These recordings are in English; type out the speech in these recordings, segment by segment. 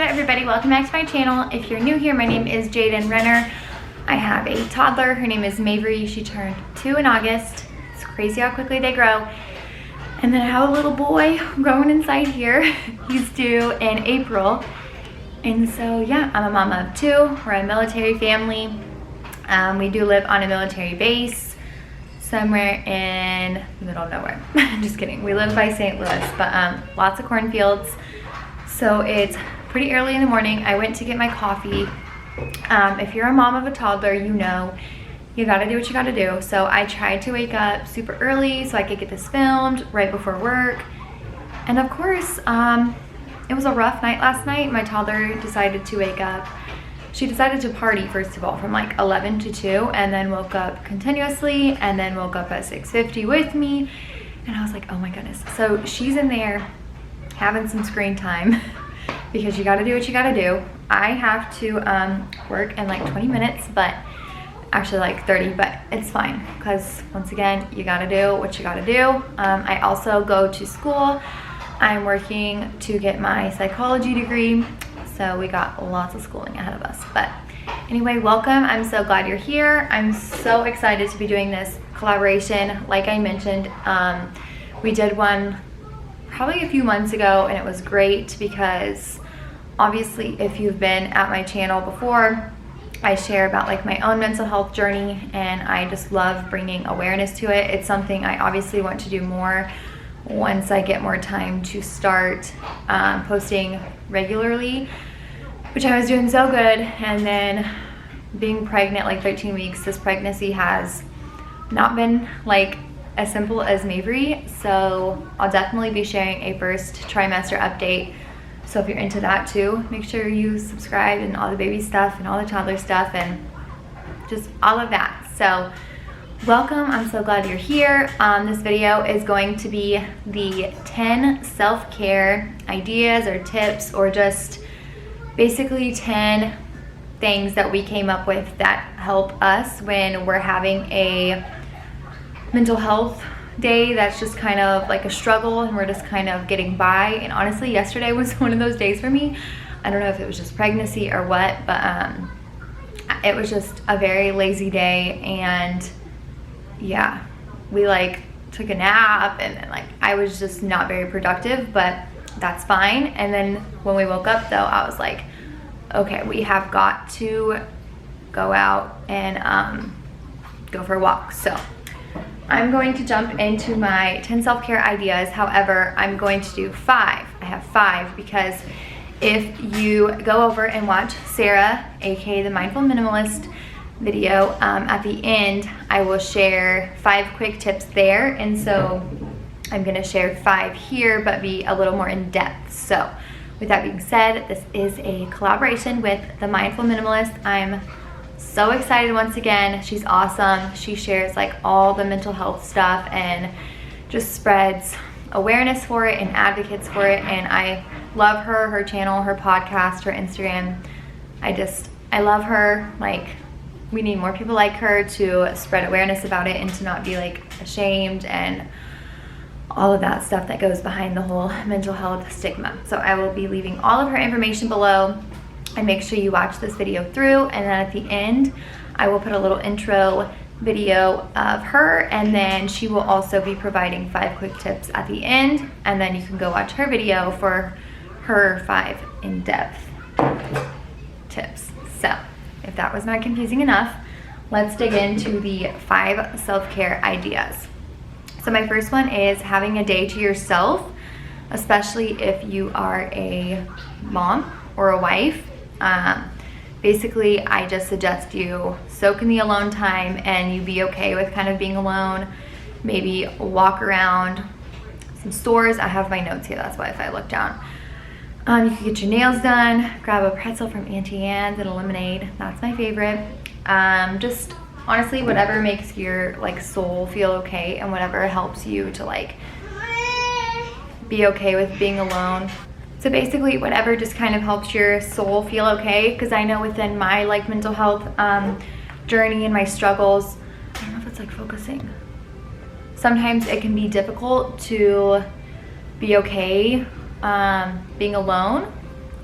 everybody, welcome back to my channel. If you're new here, my name is Jayden Renner. I have a toddler, her name is Mavry. She turned 2 in August. It's crazy how quickly they grow. And then I have a little boy growing inside here. He's due in April. And so yeah, I'm a mama of 2. We're a military family. We do live on a military base somewhere in the middle of nowhere. Just kidding. We live by St. Louis, but lots of cornfields. So it's pretty early in the morning. I went to get my coffee. If you're a mom of a toddler, you know you gotta do what you gotta do. So I tried to wake up super early so I could get this filmed right before work. And of course, it was a rough night last night. My toddler decided to wake up. She decided to party, first of all, from like 11 to 2, and then woke up continuously, and then woke up at 6:50 with me. And I was like, oh my goodness. So she's in there having some screen time because you gotta do what you gotta do. I have to work in like 20 minutes, but actually like 30, but it's fine because once again, you gotta do what you gotta do. I also go to school. I'm working to get my psychology degree, so we got lots of schooling ahead of us. But anyway, welcome. I'm so glad you're here. I'm so excited to be doing this collaboration. Like I mentioned, we did one probably a few months ago, and it was great because obviously if you've been at my channel before, I share about like my own mental health journey, and I just love bringing awareness to it. It's something I obviously want to do more once I get more time to start posting regularly, which I was doing so good. And then being pregnant, like 13 weeks, this pregnancy has not been like as simple as Mavry, so I'll definitely be sharing a first trimester update. So if you're into that too, make sure you subscribe, and all the baby stuff and all the toddler stuff and just all of that. So welcome, I'm so glad you're here. This video is going to be the 10 self-care ideas or tips, or just basically 10 things that we came up with that help us when we're having a mental health day that's just kind of like a struggle and we're just kind of getting by. And honestly, yesterday was one of those days for me. I don't know if it was just pregnancy or what, but it was just a very lazy day. And yeah, we like took a nap, and then like I was just not very productive, but that's fine. And then when we woke up though, I was like, okay, we have got to go out and go for a walk. So I'm going to jump into my 10 self-care ideas. However, I'm going to do 5. I have 5 because if you go over and watch Sarah, aka the Mindful Minimalist video, at the end, I will share 5 quick tips there. And so I'm gonna share 5 here, but be a little more in depth. So with that being said, this is a collaboration with the Mindful Minimalist. I'm so excited once again. She's awesome. She shares like all the mental health stuff and just spreads awareness for it and advocates for it. And I love her, her channel, her podcast, her Instagram. I love her. Like, we need more people like her to spread awareness about it and to not be like ashamed and all of that stuff that goes behind the whole mental health stigma. So I will be leaving all of her information below. And make sure you watch this video through, and then at the end I will put a little intro video of her, and then she will also be providing 5 quick tips at the end, and then you can go watch her video for her 5 in-depth tips. So if that was not confusing enough, let's dig into the 5 self-care ideas. So my first one is having a day to yourself, especially if you are a mom or a wife. Basically, I just suggest you soak in the alone time and you be okay with kind of being alone. Maybe walk around some stores. I have my notes here, that's why if I look down. You can get your nails done, grab a pretzel from Auntie Anne's and a lemonade. That's my favorite. Just honestly, whatever makes your like soul feel okay and whatever helps you to like be okay with being alone. So basically whatever just kind of helps your soul feel okay, because I know within my like mental health journey and my struggles, I don't know if it's like focusing. Sometimes it can be difficult to be okay being alone,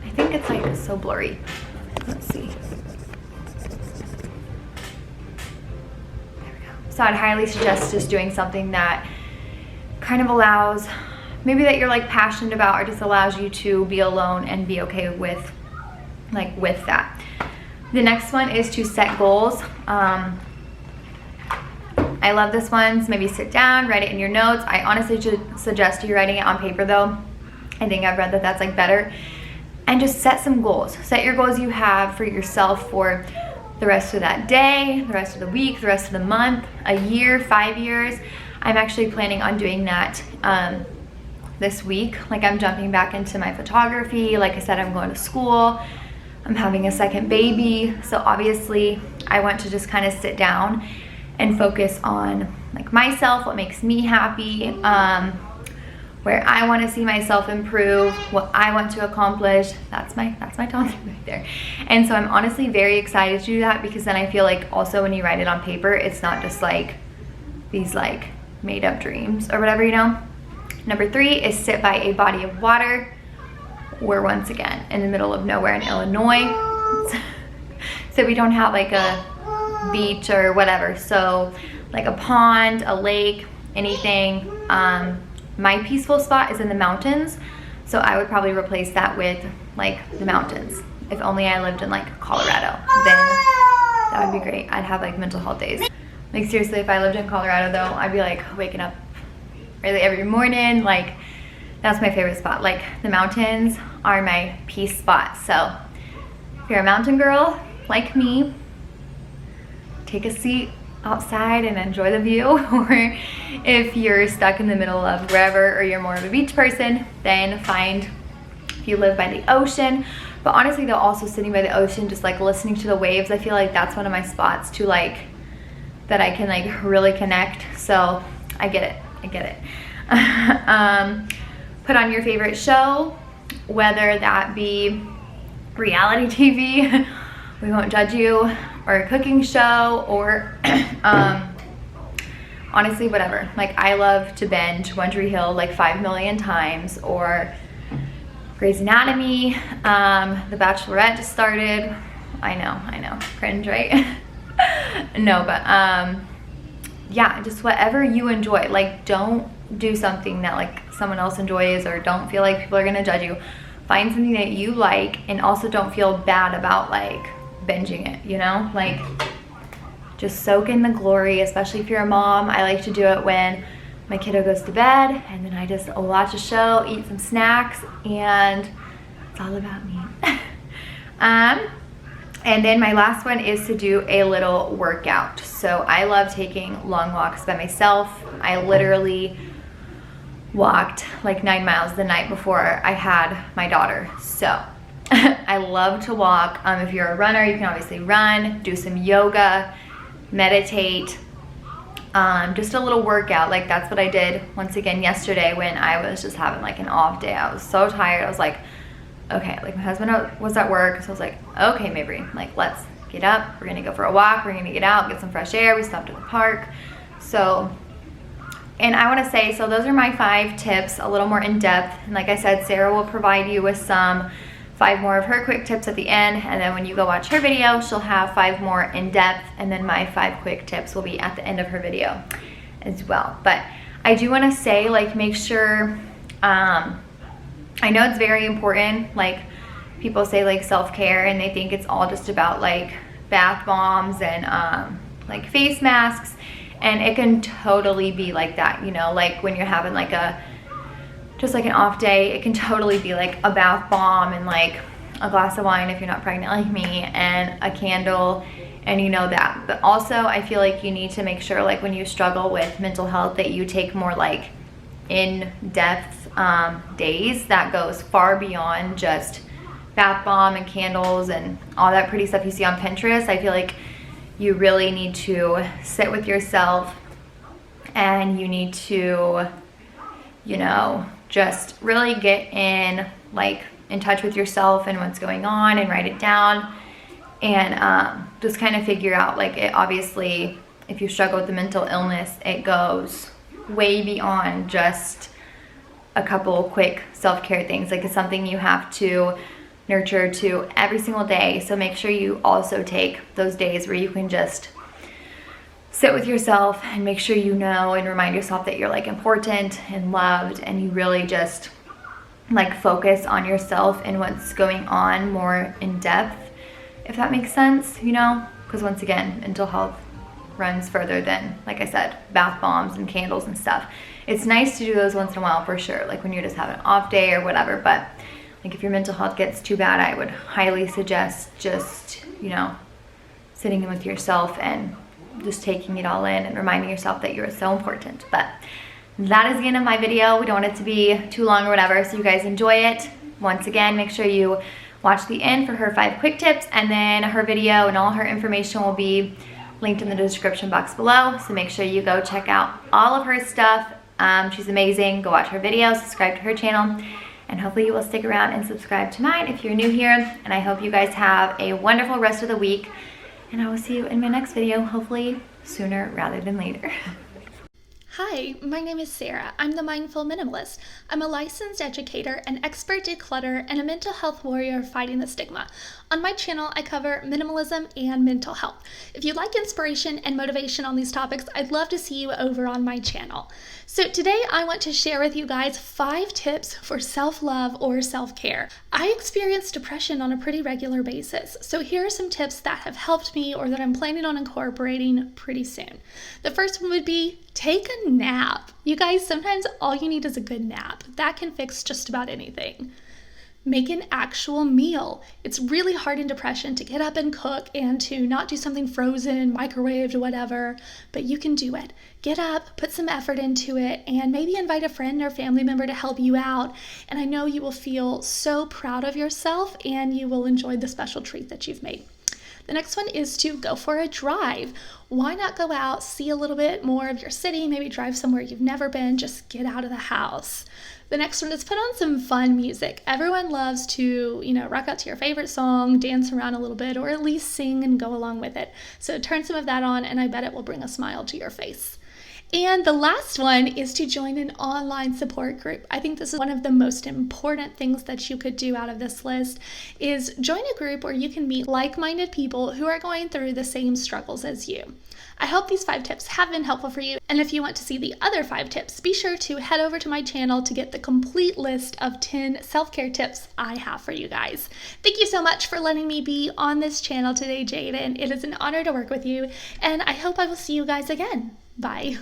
I think it's like so blurry. Let's see. There we go. So I'd highly suggest just doing something that kind of allows, maybe that you're like passionate about, or just allows you to be alone and be okay with that. The next one is to set goals. I love this one. So maybe sit down, write it in your notes. I honestly should suggest you writing it on paper though. I think I've read that that's like better. And just set some goals. Set your goals you have for yourself for the rest of that day, the rest of the week, the rest of the month, a year, 5 years. I'm actually planning on doing that this week. Like, I'm jumping back into my photography. Like I said, I'm going to school. I'm having a second baby. So obviously I want to just kind of sit down and focus on like myself, what makes me happy, where I want to see myself improve, what I want to accomplish. That's my topic right there. And so I'm honestly very excited to do that, because then I feel like also when you write it on paper, it's not just like these like made up dreams or whatever, you know. Number 3 is sit by a body of water. We're once again in the middle of nowhere in Illinois. So we don't have like a beach or whatever. So like a pond, a lake, anything. My peaceful spot is in the mountains, so I would probably replace that with like the mountains. If only I lived in like Colorado, then that would be great. I'd have like mental health days. Like seriously, if I lived in Colorado though, I'd be like waking up really every morning. Like that's my favorite spot. Like the mountains are my peace spot. So if you're a mountain girl like me, take a seat outside and enjoy the view. Or if you're stuck in the middle of wherever, or you're more of a beach person, then find, if you live by the ocean. But honestly though, also sitting by the ocean, just like listening to the waves, I feel like that's one of my spots to like, that I can like really connect. So I get it. Put on your favorite show, whether that be reality TV, we won't judge you, or a cooking show, or honestly whatever. Like I love to binge One Tree Hill like 5 million times, or Grey's Anatomy. The Bachelorette just started. I know, cringe, right? No, but yeah, just whatever you enjoy. Like don't do something that like someone else enjoys, or don't feel like people are gonna judge you. Find something that you like, and also don't feel bad about like binging it, you know. Like just soak in the glory, especially if you're a mom. I like to do it when my kiddo goes to bed, and then I just watch a show, eat some snacks, and it's all about me. And then my last one is to do a little workout. So I love taking long walks by myself. I literally walked like 9 miles the night before I had my daughter. So I love to walk. If you're a runner, you can obviously run, do some yoga, meditate, just a little workout. Like that's what I did once again yesterday when I was just having like an off day. I was so tired. I was like, okay, like my husband was at work, so I was like, okay, Mabry, like let's get up. We're gonna go for a walk. We're gonna get out, get some fresh air. We stopped at the park. So, and I wanna say, so those are my 5 tips, a little more in depth. And like I said, Sarah will provide you with 5 more of her quick tips at the end, and then when you go watch her video, she'll have 5 more in depth, and then my 5 quick tips will be at the end of her video as well. But I do want to say, like, make sure, I know it's very important, like people say like self-care, and they think it's all just about like bath bombs and like face masks, and it can totally be like that, you know. Like when you're having like just like an off day, it can totally be like a bath bomb and like a glass of wine if you're not pregnant like me, and a candle, and you know that. But also I feel like you need to make sure, like when you struggle with mental health, that you take more like in-depth days that goes far beyond just bath bomb and candles and all that pretty stuff you see on Pinterest. I feel like you really need to sit with yourself, and you need to, you know, just really get in touch with yourself and what's going on, and write it down, and just kind of figure out, like, it obviously, if you struggle with the mental illness, it goes way beyond just a couple quick self-care things. Like it's something you have to nurture to every single day. So make sure you also take those days where you can just sit with yourself and make sure you know and remind yourself that you're like important and loved, and you really just like focus on yourself and what's going on more in depth, if that makes sense, you know? Because once again, mental health runs further than, like I said, bath bombs and candles and stuff. It's nice to do those once in a while for sure, like when you're just having an off day or whatever, but like if your mental health gets too bad, I would highly suggest just, you know, sitting in with yourself and just taking it all in and reminding yourself that you're so important. But that is the end of my video. We don't want it to be too long or whatever, so you guys enjoy it. Once again, make sure you watch the end for her 5 quick tips, and then her video and all her information will be linked in the description box below. So make sure you go check out all of her stuff. She's amazing. Go watch her videos, subscribe to her channel, and hopefully you will stick around and subscribe to mine if you're new here. And I hope you guys have a wonderful rest of the week, and I will see you in my next video, hopefully sooner rather than later. Hi, my name is Sarah. I'm the Mindful Minimalist. I'm a licensed educator, an expert declutter, and a mental health warrior fighting the stigma. On my channel, I cover minimalism and mental health. If you'd like inspiration and motivation on these topics, I'd love to see you over on my channel. So today I want to share with you guys 5 tips for self-love or self-care. I experience depression on a pretty regular basis, so here are some tips that have helped me or that I'm planning on incorporating pretty soon. The first one would be take a nap. You guys, sometimes all you need is a good nap. That can fix just about anything. Make an actual meal. It's really hard in depression to get up and cook and to not do something frozen, microwaved, whatever, but you can do it. Get up, put some effort into it, and maybe invite a friend or family member to help you out. And I know you will feel so proud of yourself and you will enjoy the special treat that you've made. The next one is to go for a drive. Why not go out, see a little bit more of your city, maybe drive somewhere you've never been, just get out of the house. The next one is put on some fun music. Everyone loves to, rock out to your favorite song, dance around a little bit, or at least sing and go along with it. So turn some of that on, and I bet it will bring a smile to your face. And the last one is to join an online support group. I think this is one of the most important things that you could do out of this list, is join a group where you can meet like-minded people who are going through the same struggles as you. I hope these 5 tips have been helpful for you. And if you want to see the other 5 tips, be sure to head over to my channel to get the complete list of 10 self-care tips I have for you guys. Thank you so much for letting me be on this channel today, Jayden. It is an honor to work with you, and I hope I will see you guys again. Bye.